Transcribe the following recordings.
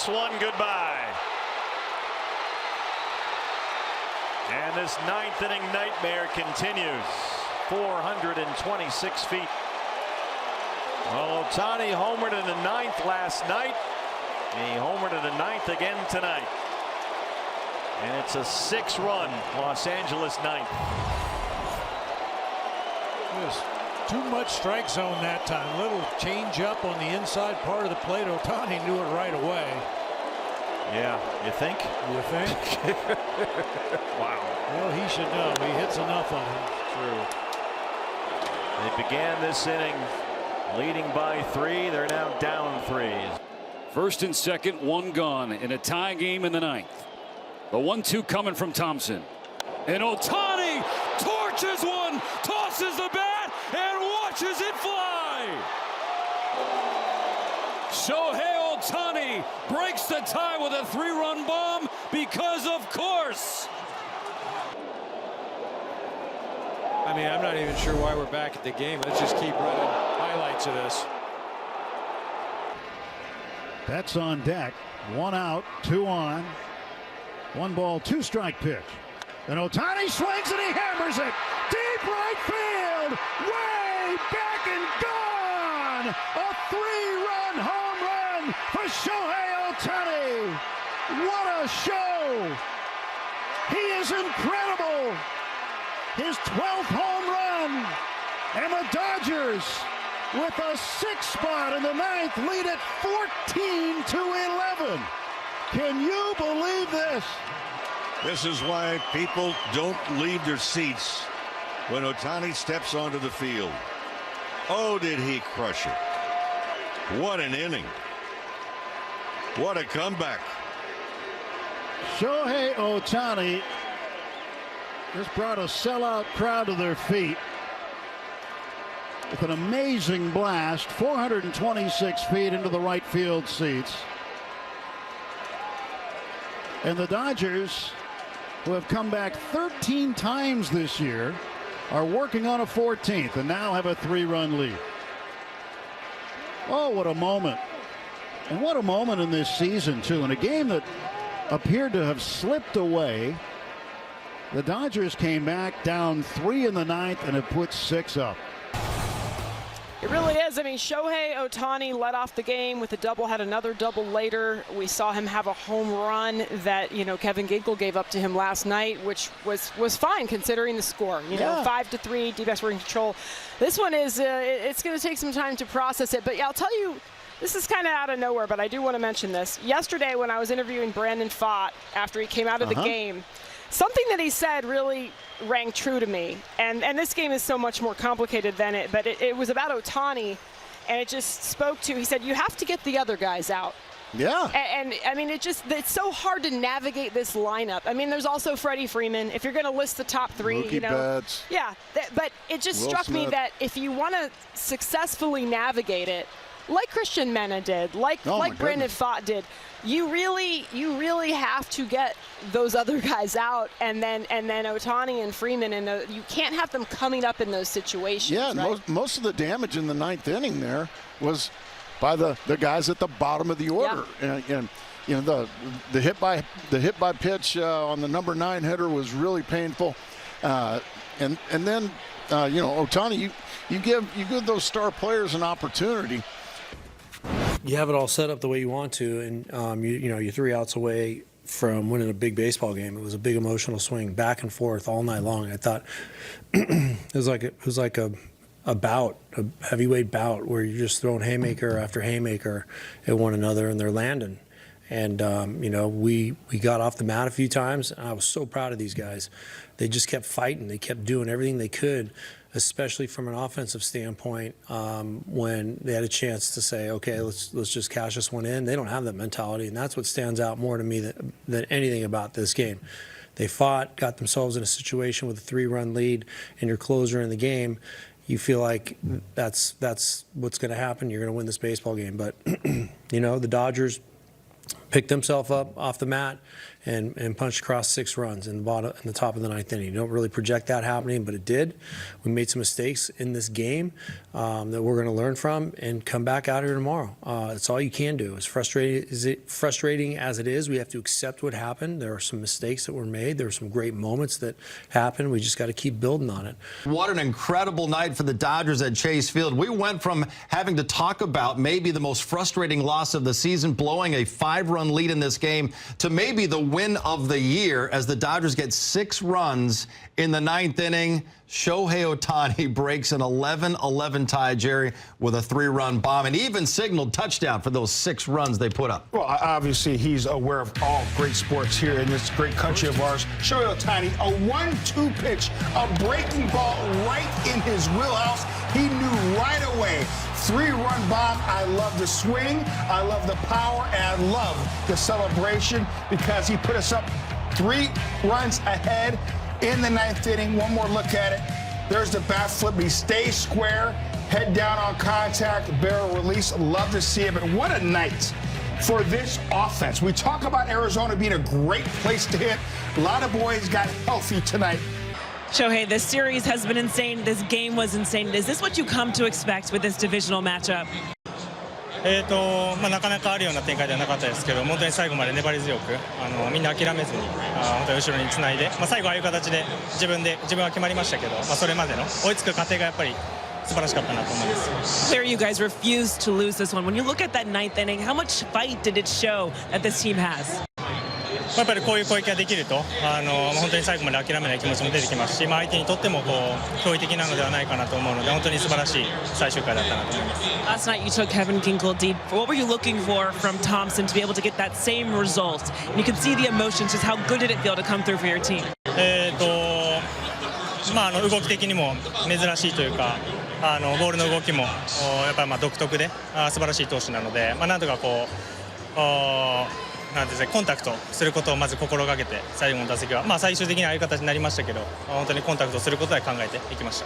this one goodbye. And this ninth inning nightmare continues. 426 feet. Well, Ohtani homered in the ninth last night. He homered in the ninth again tonight. And it's a 6-run Los Angeles ninth. Just too much strike zone that time. Little change up on the inside part of the plate. Ohtani knew it right away. Yeah, you think? You think? Wow. Well, he should know. He hits enough of them. True. They began this inning leading by 3. They're now down 3. First and second, one gone in a tie game in the ninth. The 1-2 coming from Thompson. And Ohtani torches one, tosses the bat, and watches it fly. Shohei Ohtani breaks the tie with a 3-run bomb because, of course. I mean, I'm not even sure why we're back at the game. Let's just keep running highlights of this. That's on deck. 1 out, 2 on. 1 ball, 2 strike pitch. And Ohtani swings and he hammers it. Deep right field. Way back and gone. A 3-run home run for Shohei Ohtani. What a show. He is incredible. His 12th home run. And the Dodgers, with a 6 spot in the ninth, lead at 14-11. Can you believe this? This is why people don't leave their seats when Ohtani steps onto the field. Oh, did he crush it. What an inning. What a comeback. Shohei Ohtani just brought a sellout crowd to their feet with an amazing blast, 426 feet into the right field seats. And the Dodgers, who have come back 13 times this year, are working on a 14th and now have a 3-run lead. Oh, what a moment. And what a moment in this season, too. In a game that appeared to have slipped away, the Dodgers came back down 3 in the ninth and have put 6 up. It really is. I mean, Shohei Ohtani led off the game with a double, had another double later. We saw him have a home run that, you know, Kevin Ginkel gave up to him last night, which was fine considering the score. You know, 5-3, D-backs were in control. This one is, it's going to take some time to process it. But yeah, I'll tell you, this is kind of out of nowhere, but I do want to mention this. Yesterday when I was interviewing Brandon Pfaadt after he came out of the game, something that he said really rang true to me. And this game is so much more complicated than it, but it was about Ohtani, and it just spoke to, he said, you have to get the other guys out. Yeah. And I mean, it's so hard to navigate this lineup. I mean, there's also Freddie Freeman. If you're going to list the top 3, Mookie you know. Betts. Yeah, but it just Will struck me Smith. that if you want to successfully navigate it, like Christian Mena did, like Brandon Pfaadt did, you really have to get those other guys out, and then Ohtani and Freeman, and you can't have them coming up in those situations. Yeah, right? most of the damage in the ninth inning there was by the guys at the bottom of the order, and you know the hit by pitch on the number 9 hitter was really painful, and then you know, Ohtani, you give those star players an opportunity. You have it all set up the way you want to, and you know, you're 3 outs away from winning a big baseball game. It was a big emotional swing, back and forth all night long. I thought it was like a bout, a heavyweight bout, where you're just throwing haymaker after haymaker at one another, and they're landing. And you know, we got off the mat a few times, and I was so proud of these guys. They just kept fighting. They kept doing everything they could, especially from an offensive standpoint, when they had a chance to say, okay, let's just cash this one in. They don't have that mentality, and that's what stands out more to me than anything about this game. They fought, got themselves in a situation with a 3-run lead, and your closer in the game, you feel like that's what's going to happen. You're going to win this baseball game. But, you know, the Dodgers picked himself up off the mat and punched across 6 runs in the top of the 9th inning. You don't really project that happening, but it did. We made some mistakes in this game that we're going to learn from and come back out here tomorrow. It's all you can do. As frustrating as it is, we have to accept what happened. There are some mistakes that were made. There were some great moments that happened. We just got to keep building on it. What an incredible night for the Dodgers at Chase Field. We went from having to talk about maybe the most frustrating loss of the season, blowing a 5-run lead in this game, to maybe the win of the year as the Dodgers get 6 runs in the 9th inning. Shohei Ohtani breaks an 11-11 tie, Jerry, with a 3-run bomb, and even signaled touchdown for those 6 runs they put up. Well, obviously, he's aware of all great sports here in this great country of ours. Shohei Ohtani, a 1-2 pitch, a breaking ball right in his wheelhouse. He knew right away. 3-run bomb. I love the swing. I love the power, and I love the celebration because he put us up 3 runs ahead in the 9th inning. One more look at it. There's the bat flip. He stays square, head down on contact, barrel release. Love to see it, but what a night for this offense. We talk about Arizona being a great place to hit. A lot of boys got healthy tonight. Shohei, this series has been insane. This game was insane. Is this what you come to expect with this divisional matchup? なかなかあるような展開ではなかったですけど、本当に最後まで粘り強くみんな諦めずに本当に後ろにつないで、最後ああいう形で自分は決まりましたけど、それまでの追いつく過程がやっぱり素晴らしかったなと思います。Clear you guys refused to lose this one. When you look at that 9th inning, how much fight did it show that this team has? やっぱりこういう攻撃ができると本当に最後まで諦めない気持ちも出てきますし、相手にとっても驚異的なのではないかなと思うので、本当に素晴らしい最終回だったなと思います。 Last night you took Kevin Ginkel deep. What were you looking for from Thompson to be able to get that same result? And you can see the emotions. Just how good did it feel to come through for your team? 動き的にも珍しいというか、ボールの動きもやっぱり独特で素晴らしい投手なので、なんとかなんですね、コンタクトすることをまず心がけて、最後の打席は最終的にああいう形になりましたけど、本当にコンタクトすることで考えていきました。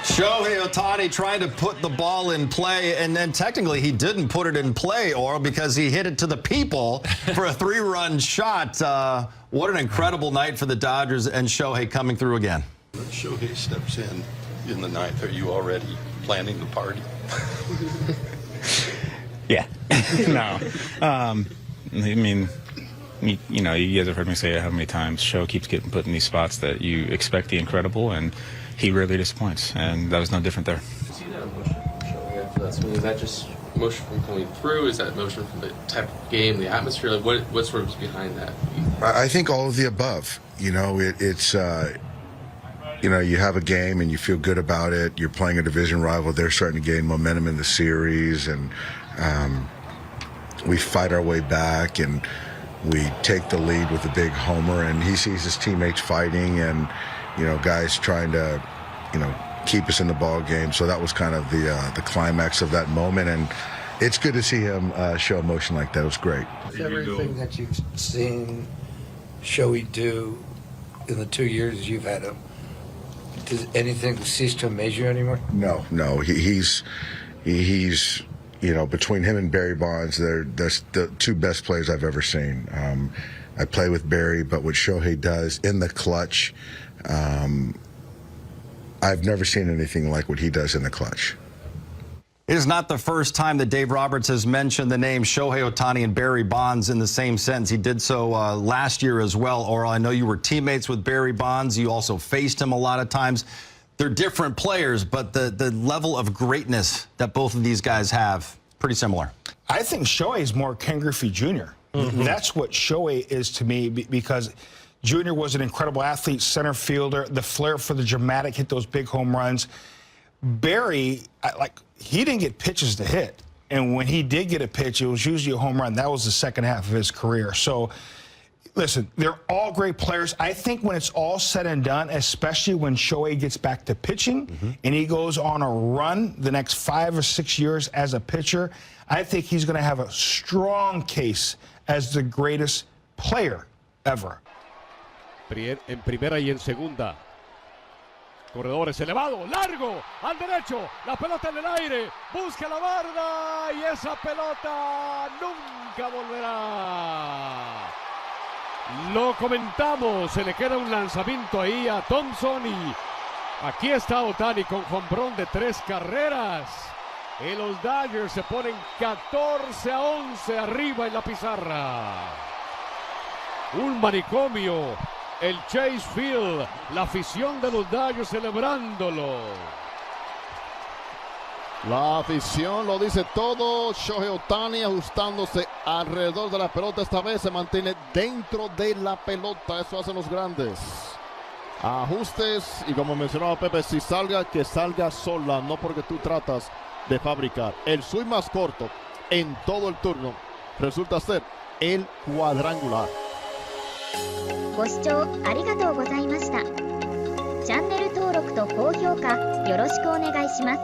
Shohei Ohtani trying to put the ball in play, and then technically he didn't put it in play, or because he hit it to the people for a 3-run shot. What an incredible night for the Dodgers, and Shohei coming through again. When Shohei steps in the 9th, are you already planning the party? Yeah. No. I mean, you guys have heard me say it how many times. Show keeps getting put in these spots that you expect the incredible, and he rarely disappoints, and that was no different there. See that emotion from Shohei after that swing? Is that just emotion from going through? Is that emotion from the type of game, the atmosphere? Like what sort of is behind that? I think all of the above. It's you have a game and you feel good about it. You're playing a division rival. They're starting to gain momentum in the series, and we fight our way back, and we take the lead with a big homer, and he sees his teammates fighting, and guys trying to keep us in the ball game. So that was kind of the climax of that moment, and it's good to see him show emotion like that. It was great. Everything that you've seen Shohei do in the 2 years you've had him, does anything cease to amaze you anymore? No. He's between him and Barry Bonds, that's the 2 best players I've ever seen. I play with Barry, but what Shohei does in the clutch, I've never seen anything like what he does in the clutch. It is not the first time that Dave Roberts has mentioned the name Shohei Ohtani and Barry Bonds in the same sentence. He did so last year as well. Oral, I know you were teammates with Barry Bonds. You also faced him a lot of times. They're different players, but the level of greatness that both of these guys have, pretty similar. I think Shohei is more Ken Griffey Jr. That's what Shohei is to me, because Jr. was an incredible athlete, center fielder, the flair for the dramatic, hit those big home runs. Barry, he didn't get pitches to hit. And when he did get a pitch, it was usually a home run. That was the second half of his career. So, listen, they're all great players. I think when it's all said and done, especially when Shohei gets back to pitching and he goes on a run the next 5 or 6 years as a pitcher, I think he's going to have a strong case as the greatest player ever. En primera y en segunda. Corredores elevado, largo, al derecho, la pelota en el aire, busca la barda y esa pelota nunca volverá. Lo comentamos, se le queda un lanzamiento ahí a Thompson y aquí está Ohtani con jonrón de 3 carreras. Y los Dodgers se ponen 14-11 arriba en la pizarra. Un manicomio. El Chase Field, la afición de los Dodgers celebrándolo. La afición lo dice todo. Shohei Ohtani ajustándose alrededor de la pelota. Esta vez se mantiene dentro de la pelota. Eso hacen los grandes. Ajustes y como mencionaba Pepe, si salga, que salga sola, no porque tú tratas de fabricar. El swing más corto en todo el turno resulta ser el cuadrangular. ご視聴ありがとうございました。チャンネル登録と高評価よろしくお願いします。